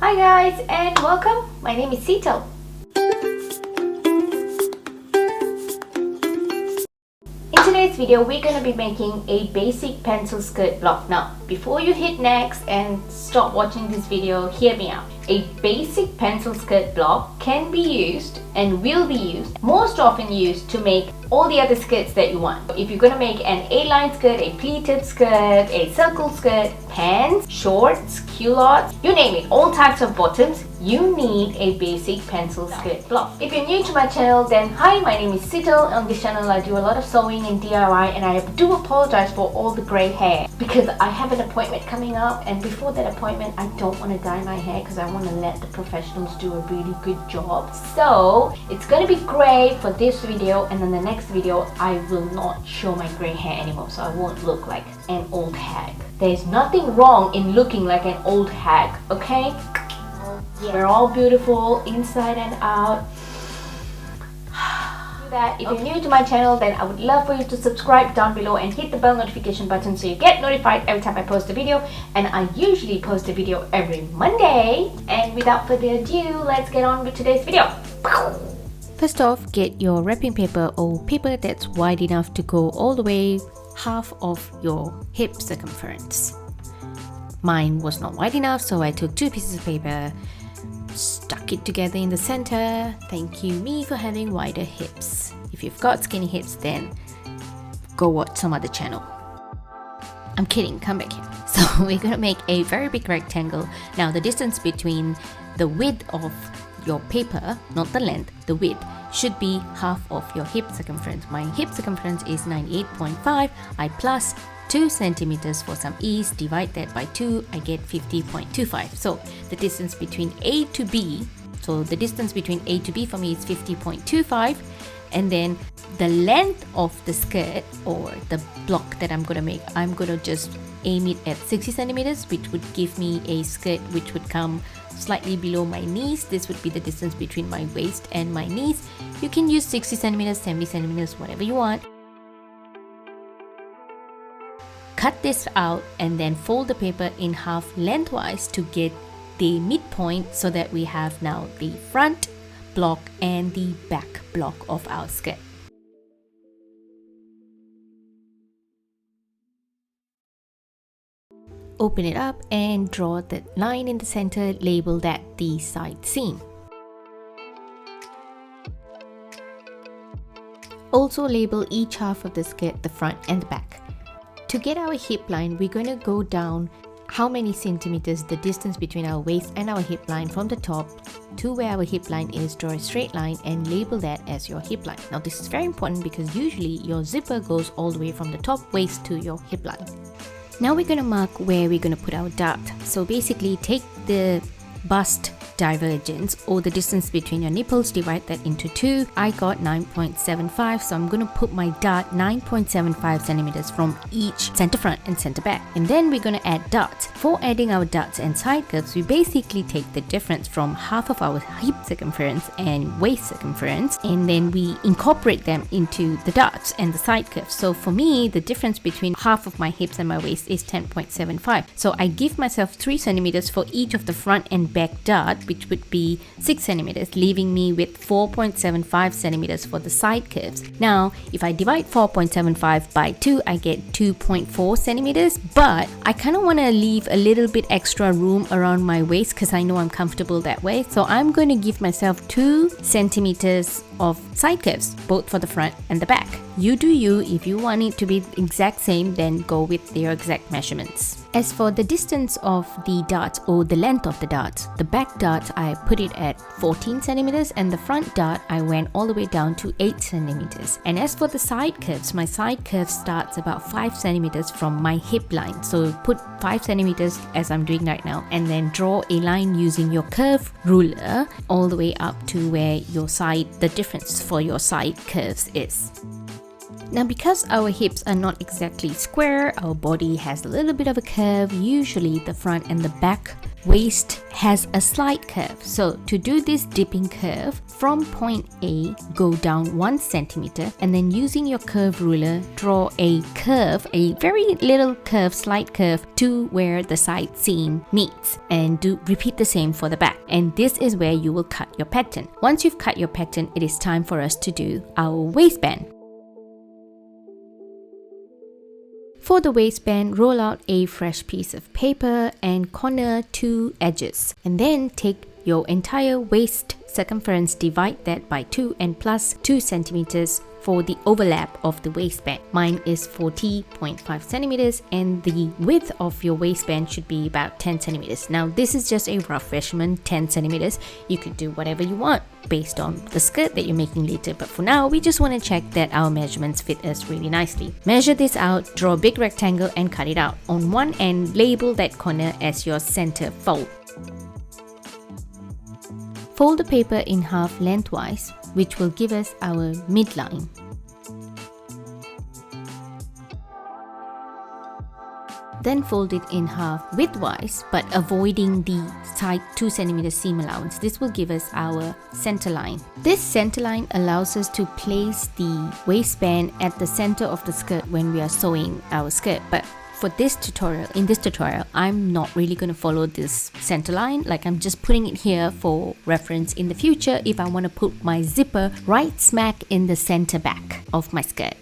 Hi guys and welcome. My name is Sito. In today's video, we're going to be making a basic pencil skirt block. Now, before you hit next and stop watching this video, hear me out. A basic pencil skirt block can be used and will be used, most often used to make all the other skirts that you want. If you're going to make an A-line skirt, a pleated skirt, a circle skirt, pants, shorts, culottes, you name it, all types of bottoms, you need a basic pencil skirt block. If you're new to my channel, then hi, my name is Sito. On this channel I do a lot of sewing and DIY, and I do apologize for all the grey hair because I have an appointment coming up, and before that appointment I don't want to dye my hair because I want to let the professionals do a really good job. So it's going to be grey for this video, and then the next video I will not show my grey hair anymore, so I won't look like an old hag. There's nothing wrong in looking like an old hag, okay? We're all beautiful inside and out. That if you're new to my channel, then I would love for you to subscribe down below and hit the bell notification button so you get notified every time I post a video. And I usually post a video every Monday. And without further ado, let's get on with today's video. First off, get your wrapping paper or paper that's wide enough to go all the way half of your hip circumference. Mine was not wide enough, so I took 2 pieces of paper, stuck it together in the center. Thank you me for having wider hips. If you've got skinny hips, then go watch some other channel. I'm kidding, come back here. So we're gonna make a very big rectangle. Now the distance between the width of your paper, not the length, the width, should be half of your hip circumference. My hip circumference is 98.5. I plus 2 centimeters for some ease, divide that by 2, I get 50.25. So the distance between A to B, so the distance between A to B for me is 50.25, and then the length of the skirt or the block that I'm gonna make, I'm gonna just aim it at 60 centimeters, which would give me a skirt which would come slightly below my knees. This would be the distance between my waist and my knees. You can use 60 centimeters, 70 centimeters, whatever you want. Cut this out and then fold the paper in half lengthwise to get the midpoint, so that we have now the front block and the back block of our skirt. Open it up and draw the line in the center, label that the side seam. Also label each half of the skirt, the front and the back. To get our hip line, we're going to go down how many centimeters the distance between our waist and our hip line from the top to where our hip line is. Draw a straight line and label that as your hip line. Now this is very important because usually your zipper goes all the way from the top waist to your hip line. Now we're going to mark where we're going to put our dart. So basically take the bust divergence, or the distance between your nipples, divide that into 2. I got 9.75, so I'm going to put my dart 9.75 centimeters from each center front and center back. And then we're going to add darts. For adding our darts and side curves, we basically take the difference from half of our hip circumference and waist circumference, and then we incorporate them into the darts and the side curves. So for me, the difference between half of my hips and my waist is 10.75. So I give myself 3 centimeters for each of the front and back dart, which would be 6 centimeters, leaving me with 4.75 centimeters for the side curves. Now, if I divide 4.75 by 2, I get 2.4 centimeters, but I kind of want to leave a little bit extra room around my waist because I know I'm comfortable that way. So I'm going to give myself 2 centimeters of side curves, both for the front and the back. You do you. If you want it to be the exact same, then go with your exact measurements. As for the distance of the darts, or the length of the darts, the back dart I put it at 14 centimeters and the front dart I went all the way down to 8 centimeters. And as for the side curves, my side curve starts about 5 centimeters from my hip line. So put 5 centimeters as I'm doing right now, and then draw a line using your curve ruler all the way up to where your side, the difference for your side curves is. Now because our hips are not exactly square, our body has a little bit of a curve, usually the front and the back waist has a slight curve. So to do this dipping curve, from point A, go down 1 centimeter, and then using your curve ruler, draw a curve, a very little curve, slight curve to where the side seam meets, and repeat the same for the back. And this is where you will cut your pattern. Once you've cut your pattern, it is time for us to do our waistband. For the waistband, roll out a fresh piece of paper and corner 2 edges, and then take your entire waist circumference, divide that by 2 and plus 2 centimeters for the overlap of the waistband. Mine is 40.5 centimeters and the width of your waistband should be about 10 centimeters. Now this is just a rough measurement, 10 centimeters. You could do whatever you want based on the skirt that you're making later, but for now we just want to check that our measurements fit us really nicely. Measure this out, draw a big rectangle and cut it out. On one end, label that corner as your center fold. Fold the paper in half lengthwise, which will give us our midline. Then fold it in half widthwise, but avoiding the side 2 cm seam allowance. This will give us our center line. This center line allows us to place the waistband at the center of the skirt when we are sewing our skirt. But for this tutorial, in this tutorial, I'm not really going to follow this center line. Like, I'm just putting it here for reference in the future if I want to put my zipper right smack in the center back of my skirt.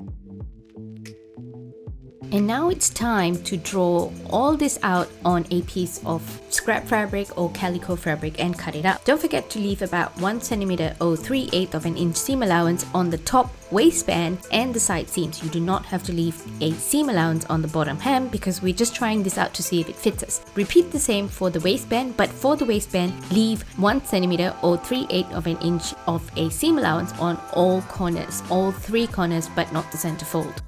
And now it's time to draw all this out on a piece of scrap fabric or calico fabric and cut it out. Don't forget to leave about 1 centimeter or 3/8 of an inch seam allowance on the top waistband and the side seams. You do not have to leave a seam allowance on the bottom hem because we're just trying this out to see if it fits us. Repeat the same for the waistband, but for the waistband, leave 1 centimeter or 3/8 of an inch of a seam allowance on all corners, all 3 corners, but not the center fold.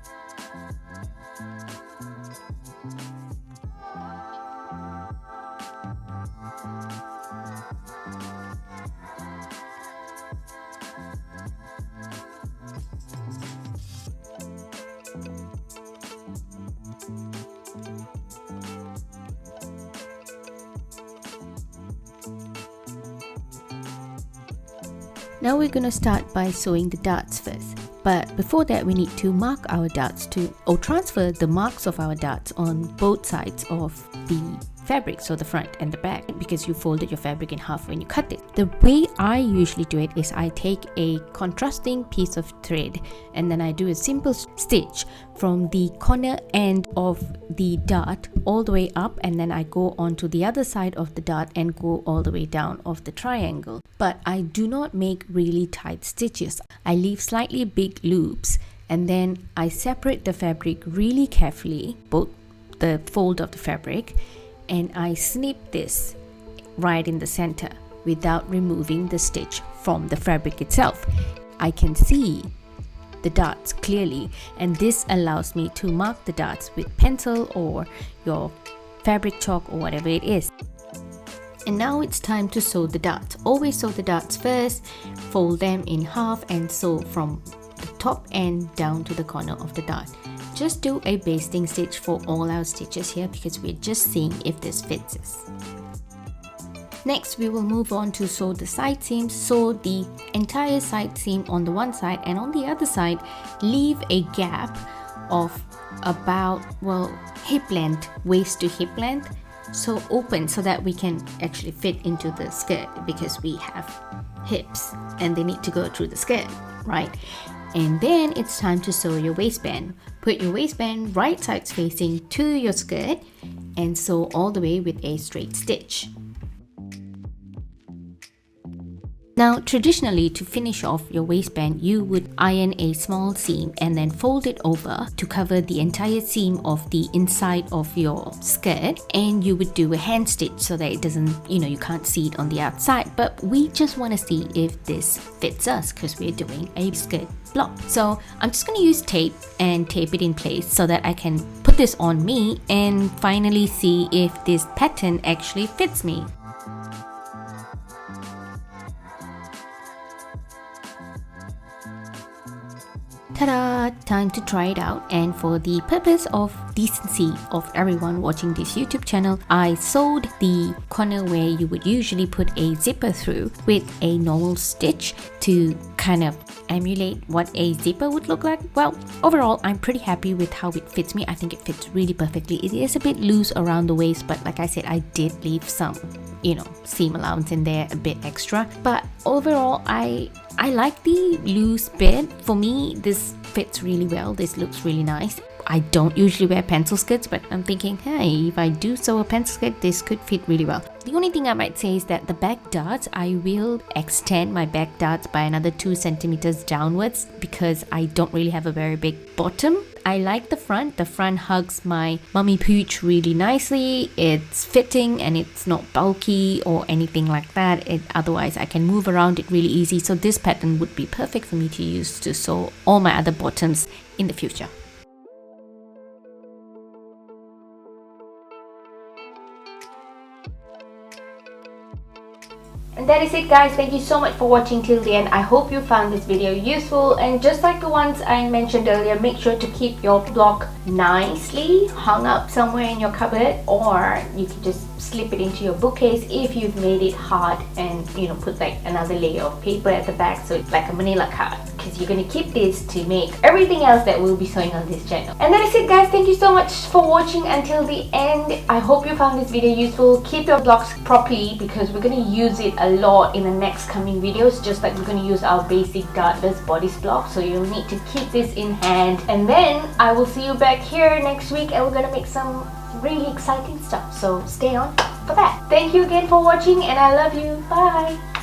Now we're going to start by sewing the darts first. But before that, we need to mark our darts or transfer the marks of our darts on both sides of the fabric, so the front and the back, because you folded your fabric in half when you cut it. The way I usually do it is I take a contrasting piece of thread and then I do a simple stitch from the corner end of the dart all the way up, and then I go onto the other side of the dart and go all the way down of the triangle. But I do not make really tight stitches. I leave slightly big loops and then I separate the fabric really carefully, both the fold of the fabric, and I snip this right in the center without removing the stitch from the fabric itself. I can see the darts clearly, and this allows me to mark the darts with pencil or your fabric chalk or whatever it is. And now it's time to sew the darts. Always sew the darts first, fold them in half and sew from the top end down to the corner of the dart. Just do a basting stitch for all our stitches here because we're just seeing if this fits us. Next, we will move on to sew the side seams. Sew the entire side seam on the one side, and on the other side, leave a gap of about, hip length, waist to hip length. So open so that we can actually fit into the skirt because we have hips and they need to go through the skirt, right? And then it's time to sew your waistband. Put your waistband right sides facing to your skirt and sew all the way with a straight stitch. Now, traditionally, to finish off your waistband, you would iron a small seam and then fold it over to cover the entire seam of the inside of your skirt, and you would do a hand stitch so that it doesn't, you can't see it on the outside. But we just want to see if this fits us because we're doing a skirt block. So I'm just going to use tape and tape it in place so that I can put this on me and finally see if this pattern actually fits me. Ta-da! Time to try it out, and for the purpose of decency of everyone watching this YouTube channel, I sewed the corner where you would usually put a zipper through with a normal stitch to kind of emulate what a zipper would look like. Well, overall, I'm pretty happy with how it fits me. I think it fits really perfectly. It is a bit loose around the waist, but like I said, I did leave some, seam allowance in there, a bit extra. But overall, I like the loose bit. For me, this fits really well. This looks really nice. I don't usually wear pencil skirts, but I'm thinking, hey, if I do sew a pencil skirt, this could fit really well. The only thing I might say is that the back darts, I will extend my back darts by another 2 centimeters downwards because I don't really have a very big bottom. I like the front. The front hugs my mummy pooch really nicely. It's fitting and it's not bulky or anything like that. Otherwise, I can move around it really easy. So this pattern would be perfect for me to use to sew all my other bottoms in the future. And that is it, guys. Thank you so much for watching till the end. I hope you found this video useful, and just like the ones I mentioned earlier, make sure to keep your block nicely hung up somewhere in your cupboard, or you can just slip it into your bookcase if you've made it hard and put like another layer of paper at the back so it's like a manila card, because you're going to keep this to make everything else that we'll be sewing on this channel. And that is it, guys. Thank you so much for watching until the end. I hope you found this video useful. Keep your blocks properly because we're going to use it a lot in the next coming videos, just like we're going to use our basic dartless bodice block. So you'll need to keep this in hand, and then I will see you back here next week and we're going to make some really exciting stuff. So stay on for that. Thank you again for watching, and I love you. Bye.